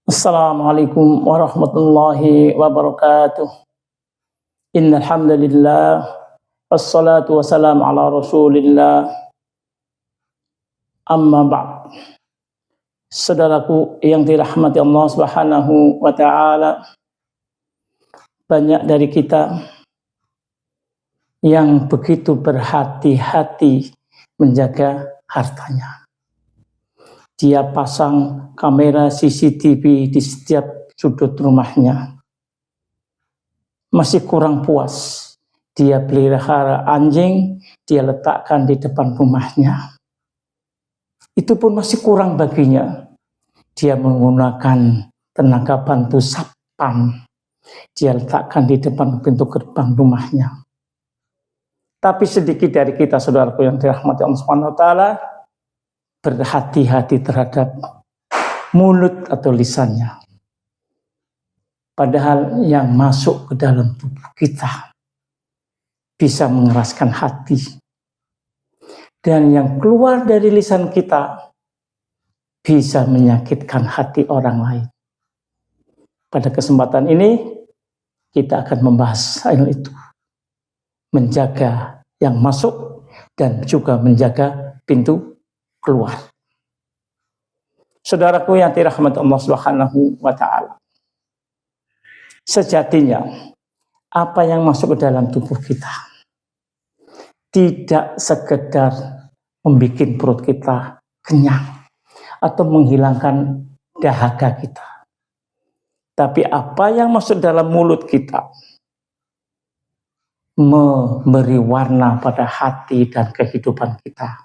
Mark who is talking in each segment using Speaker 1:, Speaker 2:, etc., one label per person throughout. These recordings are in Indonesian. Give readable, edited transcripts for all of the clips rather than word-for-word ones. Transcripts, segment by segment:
Speaker 1: Assalamualaikum warahmatullahi wabarakatuh. Innal hamdalillah wassalatu wassalamu ala Rasulillah. Amma ba'd. Saudaraku yang dirahmati Allah Subhanahu wa taala, banyak dari kita yang begitu berhati-hati menjaga hartanya. Dia pasang kamera CCTV di setiap sudut rumahnya. Masih kurang puas, dia pelihara anjing, dia letakkan di depan rumahnya. Itu pun masih kurang baginya. Dia menggunakan tenaga bantu satpam, dia letakkan di depan pintu gerbang rumahnya. Tapi sedikit dari kita, saudaraku yang dirahmati Allah Subhanahu wa taala, berhati-hati terhadap mulut atau lisannya. Padahal yang masuk ke dalam tubuh kita bisa mengeraskan hati. Dan yang keluar dari lisan kita bisa menyakitkan hati orang lain. Pada kesempatan ini kita akan membahas hal itu. Menjaga yang masuk dan juga menjaga pintu keluar. Saudaraku yang dirahmati Allah Subhanahu wa taala, sejatinya apa yang masuk ke dalam tubuh kita tidak sekedar membuat perut kita kenyang atau menghilangkan dahaga kita, tapi apa yang masuk dalam mulut kita memberi warna pada hati dan kehidupan kita.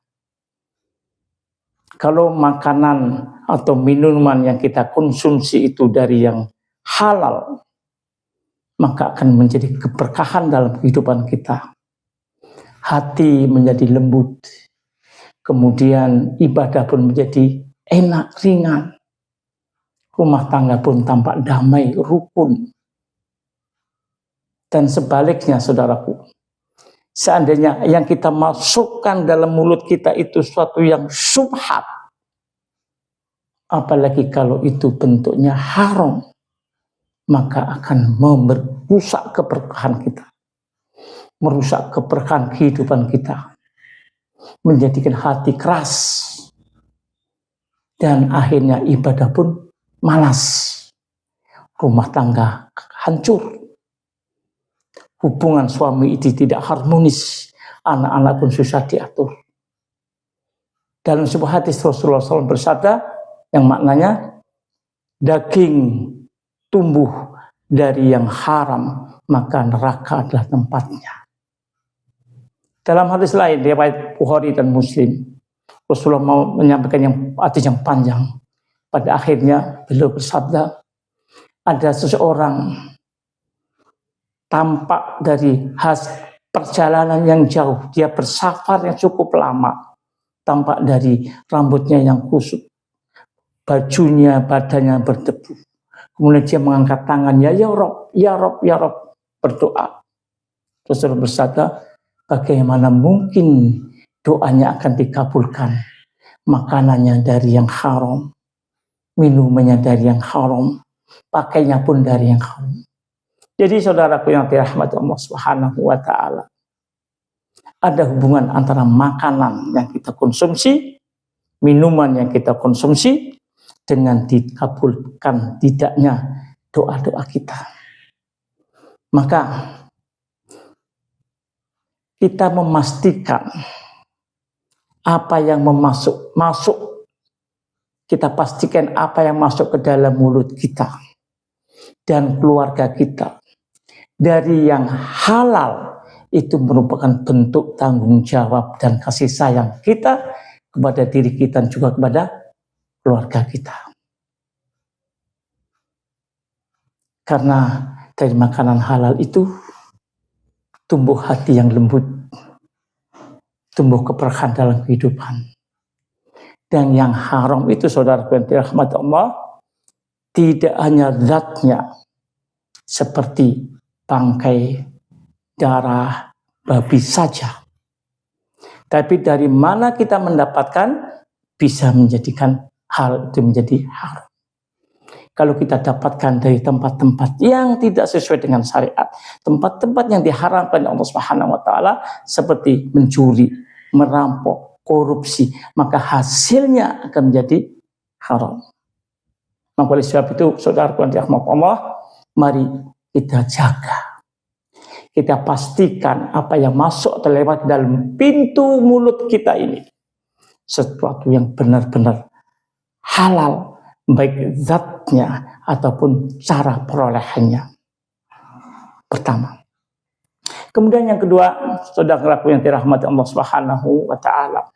Speaker 1: Kalau makanan atau minuman yang kita konsumsi itu dari yang halal, maka akan menjadi keberkahan dalam kehidupan kita. Hati menjadi lembut, kemudian ibadah pun menjadi enak, ringan. Rumah tangga pun tampak damai, rukun. Dan sebaliknya, saudaraku, seandainya yang kita masukkan dalam mulut kita itu suatu yang syubhat, apalagi kalau itu bentuknya haram, maka akan merusak keberkahan kita, merusak keberkahan kehidupan kita, menjadikan hati keras, dan akhirnya ibadah pun malas, rumah tangga hancur, hubungan suami istri tidak harmonis, anak-anak pun susah diatur. Dalam sebuah hadis Rasulullah SAW bersabda yang maknanya, daging tumbuh dari yang haram, maka neraka adalah tempatnya. Dalam hadis lain, riwayat Bukhari dan Muslim, Rasulullah mau menyampaikan yang hadis yang panjang. Pada akhirnya beliau bersabda, ada seseorang tampak dari perjalanan yang jauh, dia bersafar yang cukup lama, tampak dari rambutnya yang kusut, bajunya, badannya berdebu. Kemudian dia mengangkat tangannya, ya Rob, ya Rob, ya Rob, berdoa. Rasulullah bersabda, bagaimana mungkin doanya akan dikabulkan? Makanannya dari yang haram, minumannya dari yang haram, pakainya pun dari yang haram. Jadi saudaraku yang dirahmati Allah Subhanahu wa taala, ada hubungan antara makanan yang kita konsumsi, minuman yang kita konsumsi, dengan dikabulkan tidaknya doa-doa kita. Maka kita memastikan apa yang masuk, kita pastikan apa yang masuk ke dalam mulut kita dan keluarga kita dari yang halal, itu merupakan bentuk tanggung jawab dan kasih sayang kita kepada diri kita dan juga kepada keluarga kita. Karena dari makanan halal itu tumbuh hati yang lembut, tumbuh keberkahan dalam kehidupan. Dan yang haram itu, saudaraku yang dirahmati Allah, tidak hanya zatnya seperti bangkai, darah, babi saja, tapi dari mana kita mendapatkan bisa menjadikan hal itu menjadi haram. kalau kita dapatkan dari tempat-tempat yang tidak sesuai dengan syariat, tempat-tempat yang diharamkan Allah Subhanahu wa taala seperti mencuri, merampok, korupsi, maka hasilnya akan menjadi haram. Maka oleh sebab itu, saudaraku yang dirahmati Allah, mari kita jaga. Kita pastikan apa yang masuk atau lewat dalam pintu mulut kita ini sesuatu yang benar-benar halal, baik zatnya ataupun cara perolehannya. Pertama. Kemudian yang kedua, saudaraku yang dirahmati Allah Subhanahu wa taala,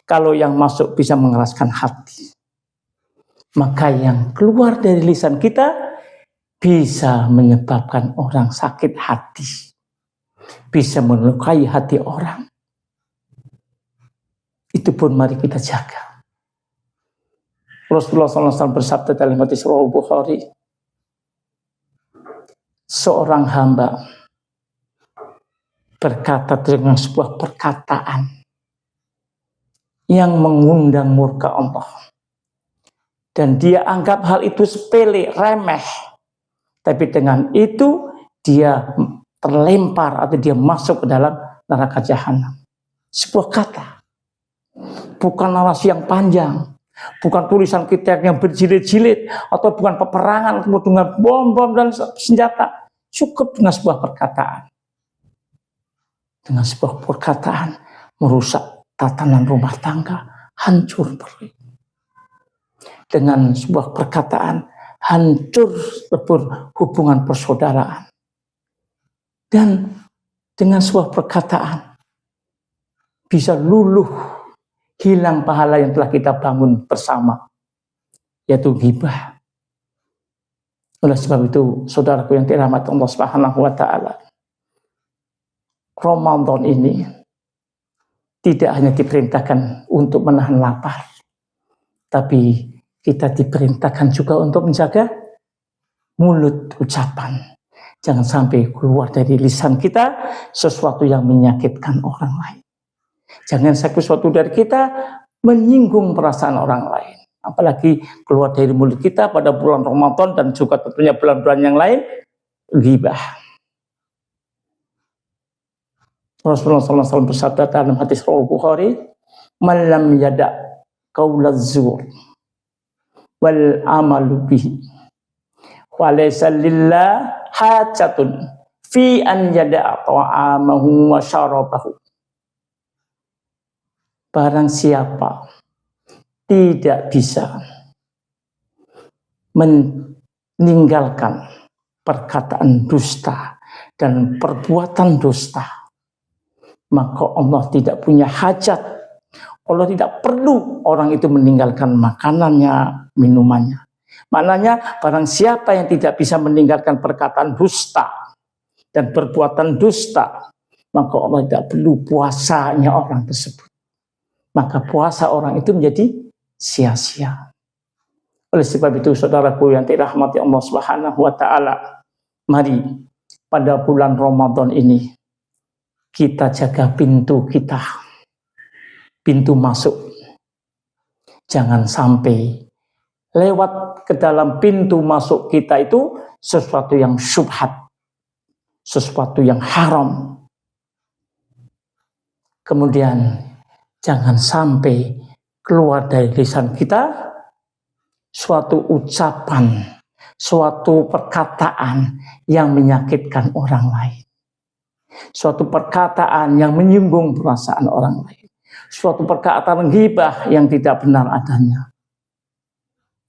Speaker 1: kalau yang masuk bisa mengeraskan hati, maka yang keluar dari lisan kita bisa menyebabkan orang sakit hati, bisa melukai hati orang. Itu pun mari kita jaga. Rasulullah SAW bersabda dalam hadis riwayat Bukhari, seorang hamba berkata dengan sebuah perkataan yang mengundang murka Allah, dan dia anggap hal itu sepele, remeh. Tapi dengan itu dia terlempar atau dia masuk ke dalam neraka jahanam. Sebuah kata, bukan narasi yang panjang, bukan tulisan kitab yang berjilid-jilid, atau bukan peperangan dengan bom-bom dan senjata. Cukup dengan sebuah perkataan. Dengan sebuah perkataan merusak tatanan rumah tangga, hancur. Dengan sebuah perkataan hancur lebur hubungan persaudaraan. Dan dengan sebuah perkataan bisa luluh, hilang pahala yang telah kita bangun bersama, yaitu ghibah. Oleh sebab itu, saudaraku yang dirahmati Allah Subhanahu wa taala, Ramadan ini tidak hanya diperintahkan untuk menahan lapar, tapi kita diperintahkan juga untuk menjaga mulut ucapan. Jangan sampai keluar dari lisan kita sesuatu yang menyakitkan orang lain. Jangan sampai sesuatu dari kita menyinggung perasaan orang lain. Apalagi keluar dari mulut kita pada bulan Ramadan dan juga tentunya bulan-bulan yang lain, ghibah. Rasulullah SAW bersabda dalam hadis riwayat Bukhari, "Man lam yada' qaulaz zur wal amalu bihi wa laysa lillah hajatun fi an yada'a ta'amahu wa syarabahu." Barang siapa tidak bisa meninggalkan perkataan dusta dan perbuatan dusta, maka Allah tidak punya hajat. Allah tidak perlu orang itu meninggalkan makanannya, minumannya. Maknanya barang siapa yang tidak bisa meninggalkan perkataan dusta dan perbuatan dusta, maka Allah tidak perlu puasanya orang tersebut. Maka puasa orang itu menjadi sia-sia. Oleh sebab itu, saudaraku yang dirahmati Allah Subhanahu wa taala, mari pada bulan Ramadan ini kita jaga pintu kita, pintu masuk. Jangan sampai lewat ke dalam pintu masuk kita itu sesuatu yang syubhat, sesuatu yang haram. Kemudian jangan sampai keluar dari lisan kita suatu ucapan, suatu perkataan yang menyakitkan orang lain. Suatu perkataan yang menyinggung perasaan orang lain. Suatu perkataan ghibah yang tidak benar adanya.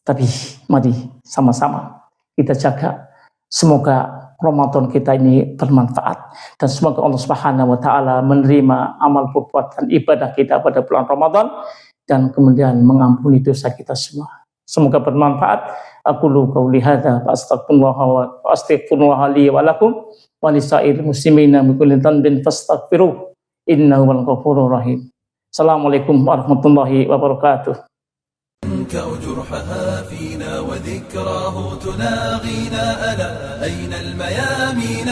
Speaker 1: Tapi mari sama-sama kita jaga. Semoga Ramadan kita ini bermanfaat. Dan semoga Allah Subhanahu wa taala menerima amal perbuatan ibadah kita pada bulan Ramadan. Dan kemudian mengampuni dosa kita semua. Semoga bermanfaat. Aqulu qauli hadza wa astaghfirullah li wa lakum wa lisa'il muslimina min kulli dhanbin fastaghfiruh innahu wal ghafurur rahim. Assalamualaikum warahmatullahi wabarakatuh.
Speaker 2: جرحها فينا وذكراه تناغينا ألا أين الميامين